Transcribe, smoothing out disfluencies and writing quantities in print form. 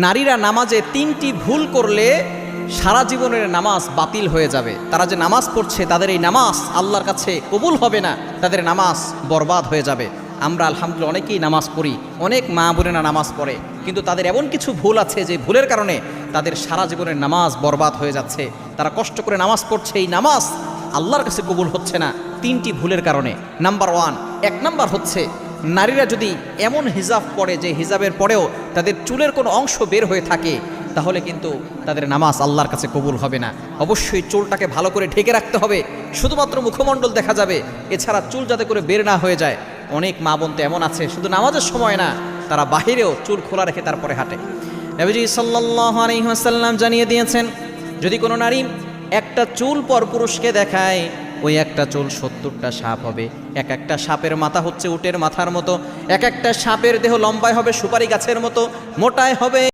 নারীরা নামাজে ৩টি ভুল করলে সারা জীবনের নামাজ বাতিল হয়ে যাবে। তারা যে নামাজ পড়ছে তাদের এই নামাজ আল্লাহর কাছে কবুল হবে না, তাদের নামাজ বরবাদ হয়ে যাবে। আমরা আলহামদুলিল্লাহ অনেকেই নামাজ পড়ি, অনেক মা বোনেরা নামাজ পড়ে, কিন্তু তাদের এমন কিছু ভুল আছে যে ভুলের কারণে তাদের সারা জীবনের নামাজ বরবাদ হয়ে যাচ্ছে। তারা কষ্ট করে নামাজ পড়ছে, এই নামাজ আল্লাহর কাছে কবুল হচ্ছে না ৩টি ভুলের কারণে। নাম্বার 1, 1 নাম্বার হচ্ছে নারীরা যদি এমন হিজাব পরে যে হিজাবের পরেও তাদের চুলের কোনো অংশ বের হয়ে থাকে, তাহলে কিন্তু তাদের নামাজ আল্লাহর কাছে কবুল হবে না। অবশ্যই চুলটাকে ভালো করে ঢেকে রাখতে হবে, শুধুমাত্র মুখমণ্ডল দেখা যাবে, এছাড়া চুল যাতে করে বের না হয়ে যায়। অনেক মা বোন তো এমন আছে শুধু নামাজের সময় না, তারা বাহিরেও চুল খোলা রেখে তারপরে হাঁটে। নবীজি সাল্লাল্লাহু আলাইহি ওয়াসাল্লাম জানিয়ে দিয়েছেন, যদি কোনো নারী একটা চুল পর পুরুষকে দেখায়, ওই একটা চুল 70টা সাপ হবে। এক একটা সাপের মাথা হচ্ছে উটের মাথার মতো, এক একটা সাপের দেহ লম্বায় হবে সুপারি গাছের মতো, মোটায় হবে